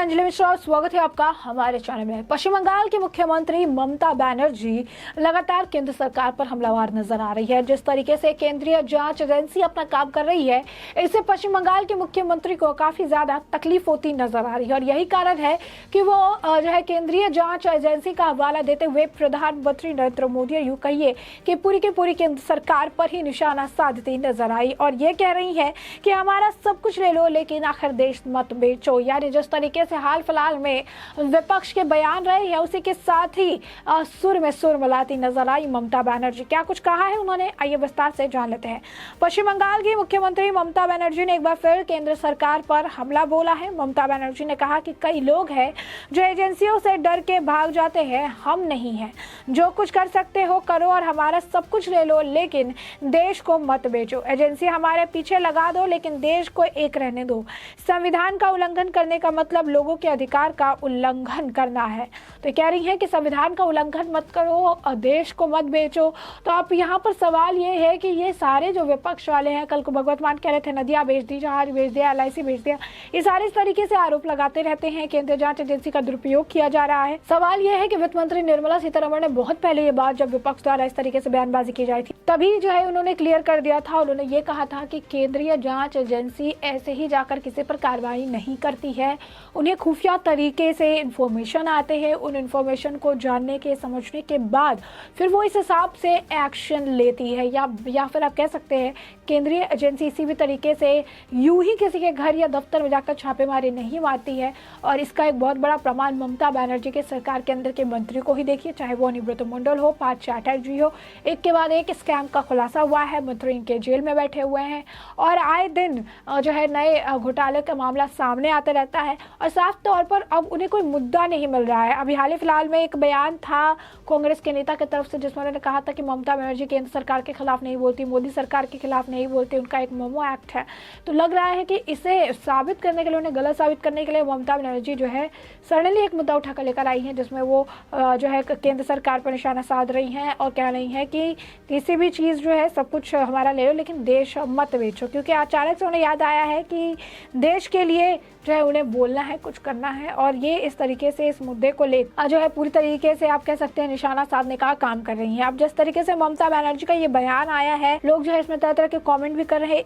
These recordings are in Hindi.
अंजलि मिश्रा और स्वागत है आपका हमारे चैनल में। पश्चिम बंगाल की मुख्यमंत्री ममता बनर्जी लगातार केंद्र सरकार पर हमलावर नजर आ रही है। जिस तरीके से केंद्रीय जांच एजेंसी अपना काम कर रही है, इससे पश्चिम बंगाल के मुख्यमंत्री को काफी ज्यादा तकलीफ होती नजर आ रही है और यही कारण है कि वो जो है केंद्रीय जांच एजेंसी का हवाला देते हुए प्रधानमंत्री नरेंद्र मोदी, यूं कहिए कि पूरी की पूरी केंद्र सरकार पर ही निशाना साधती नजर आई और ये कह रही है कि हमारा सब कुछ ले लो लेकिन आखिर देश मत बेचो। यानी जिस तरीके से हाल फिलहाल में विपक्ष के बयान रहे हैं, उसी के साथ ही सुर में सुर मिलाती नजर आई ममता बनर्जी। क्या कुछ कहा है उन्होंने, आइए विस्तार से जान लेते हैं। पश्चिम बंगाल की मुख्यमंत्री ममता बनर्जी ने एक बार फिर केंद्र सरकार पर हमला बोला है। ममता बनर्जी ने कहा कि कई लोग हैं जो एजेंसियों से डर के भाग जाते हैं, हम नहीं हैं। जो कुछ कर सकते हो करो और हमारा सब कुछ ले लो लेकिन देश को मत बेचो। एजेंसी हमारे पीछे लगा दो लेकिन देश को एक रहने दो। संविधान का उल्लंघन करने का मतलब लोगों के अधिकार का उल्लंघन करना है। तो कह रही है कि संविधान का उल्लंघन मत करो और देश को मत बेचो। तो आप यहाँ पर सवाल ये है कि ये सारे जो विपक्ष वाले हैं, कल को भगवत मान कह रहे थे नदियां बेच दी, जहाज बेच दिया, LIC बेच दिया, ये सारे इस तरीके से आरोप लगाते रहते हैं। केंद्रीय जांच एजेंसी का दुरुपयोग किया जा रहा है। सवाल यह है कि वित्त मंत्री निर्मला सीतारमण ने बहुत पहले ये बात, जब विपक्ष द्वारा इस तरीके से बयानबाजी की जाती थी, तभी जो है उन्होंने क्लियर कर दिया था। उन्होंने ये कहा था कि केंद्रीय जांच एजेंसी ऐसे ही जाकर किसी पर कार्रवाई नहीं करती है। उन्हें खुफिया तरीके से इंफॉर्मेशन आते हैं, उन इंफॉर्मेशन को जानने के समझने के बाद फिर वो इस हिसाब से एक्शन लेती है। या फिर आप कह सकते हैं केंद्रीय एजेंसी इसी भी तरीके से यूं ही किसी के घर या दफ्तर में जाकर छापेमारी नहीं मारती है। और इसका एक बहुत बड़ा प्रमाण ममता बनर्जी के सरकार के अंदर के मंत्री को ही देखिए, चाहे वो अनिरुद्ध मंडल हो, पार्थ चैटर्जी हो, एक के बाद एक स्कैम का खुलासा हुआ है। मंत्री इनके जेल में बैठे हुए हैं और आए दिन जो है नए घोटाले का मामला सामने आते रहता है और साफ तौर पर अब उन्हें कोई मुद्दा नहीं मिल रहा है। अभी हाल फिलहाल में एक बयान था कांग्रेस के नेता की तरफ से, जिसमें उन्होंने कहा था कि ममता बनर्जी केंद्र सरकार के खिलाफ नहीं बोलती, मोदी सरकार के खिलाफ नहीं बोलती, उनका एक मोमो एक्ट है। तो लग रहा है कि इसे साबित करने के लिए, उन्हें गलत साबित करने के लिए ममता बनर्जी जो है सडनली एक मुद्दा उठाकर लेकर आई है, जिसमें वो जो है केंद्र सरकार पर निशाना साध रही हैं और कह रही हैं कि किसी भी चीज़ जो है सब कुछ हमारा ले लो लेकिन देश मत बेचो। क्योंकि अचानक से उन्हें याद आया है कि देश के लिए जो है उन्हें बोलना है, कुछ करना है और ये इस तरीके से इस मुद्दे को ले जो है पूरी तरीके से आप कह सकते हैं निशाना साधने का काम कर रही हैं। अब जिस तरीके से ममता बनर्जी का ये बयान आया है, लोग जो है इसमें तरह तरह के कमेंट भी कर रहे हैं।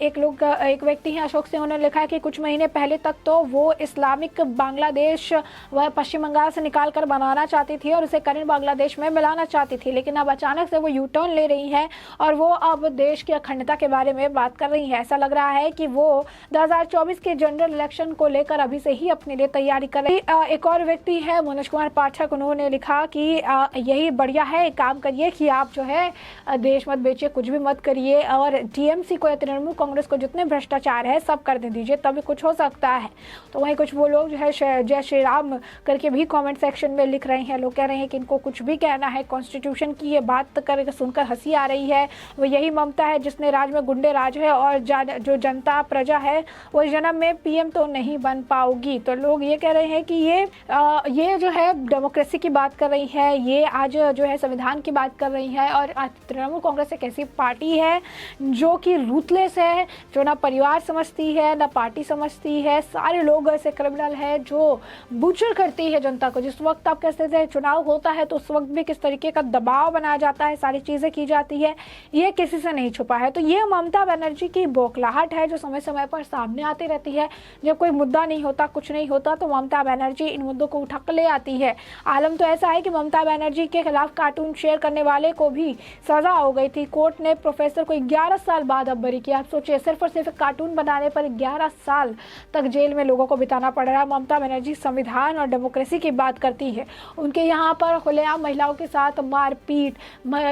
एक व्यक्ति हैं अशोक सिंह, उन्होंने लिखा है कि कुछ महीने पहले तक तो वो इस्लामिक बांग्लादेश व पश्चिम बंगाल से निकाल कर बनाना चाहती थी और उसे करेंट बांग्लादेश में मिलाना चाहती थी, लेकिन अब अचानक से वो यू टर्न ले रही है और वो अब देश की अखंडता के बारे में बात कर रही है। ऐसा लग रहा है कि वो 2024 के जनरल इलेक्शन को लेकर अभी से ही अपने लिए तैयारी कर रही। एक और व्यक्ति है मनोज कुमार पाठक, उन्होंने लिखा कि यही बढ़िया है, काम करिए कि आप जो है देश मत बेचिए, कुछ भी मत करिए और TMC को या तृणमूल कांग्रेस को जितने भ्रष्टाचार है सब कर दे दीजिए, तभी कुछ हो सकता है। तो वहीं कुछ वो लोग जो है जय श्री राम करके भी कमेंट सेक्शन में लिख रहे हैं। लोग कह रहे हैं कि इनको कुछ भी कहना है, कॉन्स्टिट्यूशन की ये बात करके सुनकर हंसी आ रही है। वो यही ममता है जिसने राज में गुंडे राज है और जो जनता प्रजा है वो जन्म में PM तो नहीं बन पाओगी। तो लोग ये कह रहे हैं कि ये जो है डेमोक्रेसी की बात कर रही है, ये आज जो है संविधान की बात कर रही है। और तृणमूल कांग्रेस एक ऐसी पार्टी है जो कि रूथलेस है, जो ना परिवार समझती है ना पार्टी समझती है। सारे लोग ऐसे क्रिमिनल है जो बुचर करती है जनता को। जिस वक्त आप कहते थे चुनाव होता है तो उस वक्त भी किस तरीके का दबाव बनाया जाता है, सारी चीजें की जाती है, ये किसी से नहीं छुपा है। तो ये ममता बनर्जी की बौखलाहट है जो समय समय पर सामने आती रहती है। जब कोई मुद्दा नहीं होता, कुछ नहीं होता, तो ममता बनर्जी इन मुद्दों को उठा कर ले आती है। आलम तो ऐसा है कि ममता बनर्जी के खिलाफ कार्टून शेयर करने वाले को भी सजा हो गई थी। कोर्ट ने प्रोफेसर को 11 साल बाद अब बरी किया। आप सोचिए, सिर्फ और सिर्फ कार्टून बनाने पर 11 साल तक जेल में लोगों को बिताना पड़ रहा है। ममता बनर्जी संविधान और डेमोक्रेसी की बात करती है। उनके यहाँ पर खुलेआम महिलाओं के साथ मारपीट,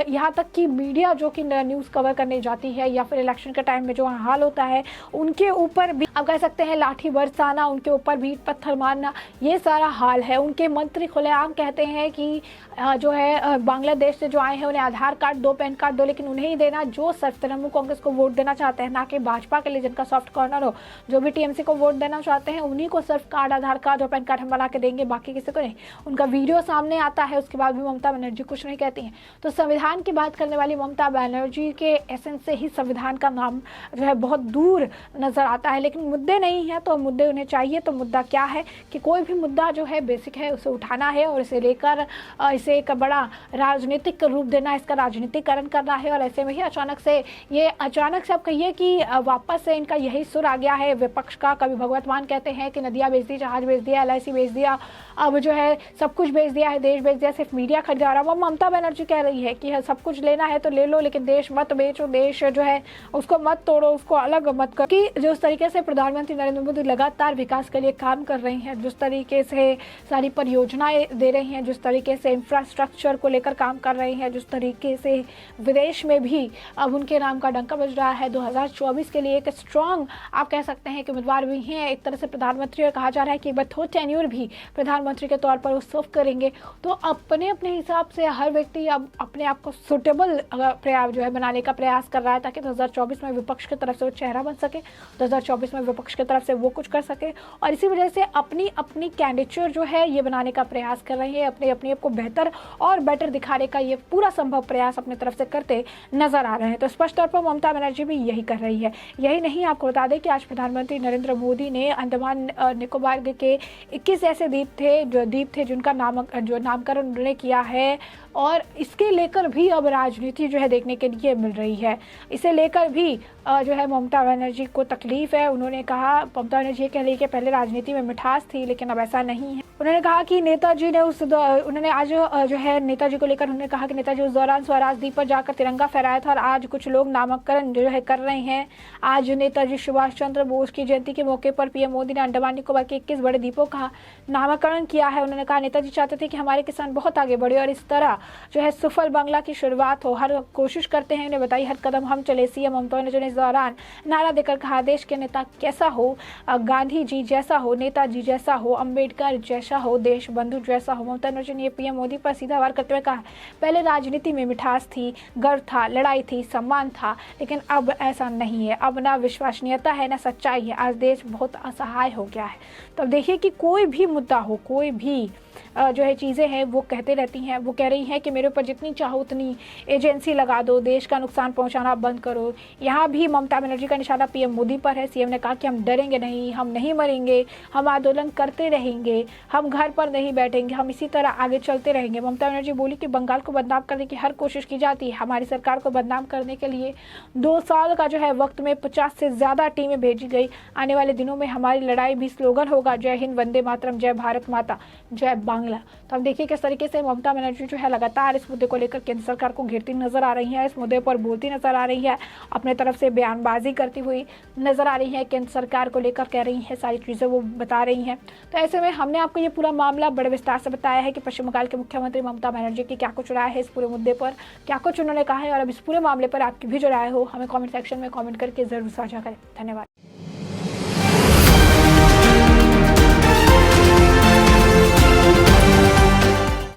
यहाँ तक कि मीडिया जो कि न्यूज़ कवर करने जाती है या फिर इलेक्शन के टाइम में जो हाल होता है उनके ऊपर भी आप कह सकते हैं लाठी बरसाना, उनके ऊपर भी पत्थर मारना, ये सारा हाल है। उनके मंत्री खुलेआम कहते हैं कि जो है बांग्लादेश से जो आए हैं उन्हें आधार कार्ड दो, पैन कार्ड दो, लेकिन उन्हें ही देना जो सिर्फ तृणमूल कांग्रेस को वोट देना चाहते हैं, ना कि भाजपा के लिए जिनका सॉफ्ट कॉर्नर हो। जो भी TMC को वोट देना चाहते हैं उन्हीं को सिर्फ कार्ड, आधार कार्ड और पैन कार्ड हम बना के देंगे, बाकी किसी को नहीं। उनका वीडियो सामने आता है, उसके बाद भी ममता बनर्जी कुछ नहीं कहती हैं। तो संविधान की बात करने वाली ममता बनर्जी के एसेंस से ही संविधान का नाम जो है बहुत दूर नजर आता है। लेकिन मुद्दे नहीं है तो मुद्दे उन्हें चाहिए। तो मुद्दा क्या है है कि कोई भी मुद्दा जो है बेसिक है उसे उठाना है और इसे लेकर इसे एक बड़ा राजनीतिक रूप देना, इसका राजनीतिकरण करना है। और ऐसे में ही अचानक से आप कहिए कि वापस से इनका यही सुर आ गया है विपक्ष का। कभी भगवत मान कहते हैं कि नदियाँ बेच दी, जहाज बेच दिया, LIC बेच दिया, अब जो है सब कुछ बेच दिया है, देश बेच दिया, सिर्फ मीडिया खरीदा रहा। वो ममता बनर्जी कह रही है कि सब कुछ लेना है तो ले लो, लेकिन देश मत बेचो, देश जो है उसको मत तोड़ो, उसको अलग मत करो। कि जिस तरीके से प्रधानमंत्री नरेंद्र मोदी लगातार विकास के लिए काम कर रहे हैं, जिस तरीके से सारी परियोजनाएं दे रही हैं, जिस तरीके से इंफ्रास्ट्रक्चर को लेकर काम कर रहे हैं, जिस तरीके से विदेश में भी अब उनके नाम का डंका बज रहा है। 2024 के लिए एक स्ट्रॉन्ग आप कह सकते हैं कि उम्मीदवार भी हैं एक तरह से प्रधानमंत्री, और कहा जा रहा है कि बथो टेन्योर भी प्रधानमंत्री के तौर पर वो सर्व करेंगे। तो अपने अपने हिसाब से हर व्यक्ति अब अपने आप को सुटेबल प्रयास जो है बनाने का प्रयास कर रहा है, ताकि 2024 में विपक्ष की तरफ से वो चेहरा बन सके, 2024 में विपक्ष की तरफ से वो कुछ कर सके। और इसी वजह से अपनी अपनी कैंडिडेचर जो है ये बनाने का प्रयास कर रहे हैं, अपने अपने आप को बेहतर और बेटर दिखाने का ये पूरा संभव प्रयास अपनी तरफ से करते नजर आ रहे हैं। तो स्पष्ट तौर पर ममता बनर्जी भी यही कर रही है। यही नहीं, आपको बता दें कि आज प्रधानमंत्री नरेंद्र मोदी ने अंडमान निकोबार के 21 ऐसे द्वीप थे जिनका नामकरण उन्होंने किया है, और इसके लेकर भी अब राजनीति जो है देखने के लिए मिल रही है। इसे लेकर भी जो है ममता बनर्जी को तकलीफ है। उन्होंने कहा, ममता बनर्जी ये कह रही है कि पहले राजनीति में मिठास थी, लेकिन अब ऐसा नहीं है। उन्होंने कहा कि नेताजी ने उन्होंने आज जो है नेताजी को लेकर उन्होंने कहा कि नेताजी उस दौरान स्वराज द्वीप पर जाकर तिरंगा फहराया था, और आज कुछ लोग नामकरण जो है कर रहे हैं। आज नेताजी सुभाष चंद्र बोस की जयंती के मौके पर PM मोदी ने अंडमान निकोबार के 21 बड़े द्वीपों का नामकरण किया है। उन्होंने कहा नेताजी चाहते थे कि हमारे किसान बहुत आगे बढ़े और इस तरह जो है सफल बांग्ला की शुरुआत हो। हर कोशिश करते हैं, उन्हें बताई हर कदम हम चले। CM ममता बनर्जी ने इस दौरान नारा देकर कहा, देश के नेता कैसा हो, गांधी जी जैसा हो, नेताजी जैसा हो, अंबेडकर जैसा हो, देश बंधु जैसा हो। ममता बनर्जी ने PM मोदी पर सीधा वार करते हुए कहा, पहले राजनीति में मिठास थी, गर्व था, लड़ाई थी, सम्मान था, लेकिन अब ऐसा नहीं है। अब ना विश्वसनीयता है, ना सच्चाई है। आज देश बहुत असहाय हो गया है। तो अब देखिए कि कोई भी मुद्दा हो, कोई भी जो है चीज़ें हैं वो कहते रहती हैं। वो कह रही हैं कि मेरे ऊपर जितनी चाहो उतनी एजेंसी लगा दो, देश का नुकसान पहुंचाना बंद करो। यहाँ भी ममता बनर्जी का निशाना PM मोदी पर है। CM ने कहा कि हम डरेंगे नहीं, हम नहीं मरेंगे, हम आंदोलन करते रहेंगे, हम घर पर नहीं बैठेंगे, हम इसी तरह आगे चलते रहेंगे। ममता बनर्जी बोली कि बंगाल को बदनाम करने की हर कोशिश की जाती है। हमारी सरकार को बदनाम करने के लिए 2 साल का जो है वक्त में 50 से ज़्यादा टीमें भेजी गई। आने वाले दिनों में हमारी लड़ाई भी स्लोगन होगा, जय हिंद, वंदे मातरम, जय भारत माता, जय बांग्ला। तो अब देखिए किस तरीके से ममता बनर्जी जो है लगातार इस मुद्दे को लेकर केंद्र सरकार को घेरती नजर आ रही है, इस मुद्दे पर बोलती नजर आ रही है, अपने तरफ से बयानबाजी करती हुई नजर आ रही है, केंद्र सरकार को लेकर कह रही है, सारी चीज़ें वो बता रही हैं। तो ऐसे में हमने आपको ये पूरा मामला बड़े विस्तार से बताया है कि पश्चिम बंगाल के मुख्यमंत्री ममता बनर्जी की क्या कुछ राय है इस पूरे मुद्दे पर, क्या कुछ उन्होंने कहा है, और अब इस पूरे मामले पर आपकी भी जो राय हो हमें कॉमेंट सेक्शन में कॉमेंट करके जरूर साझा करें। धन्यवाद।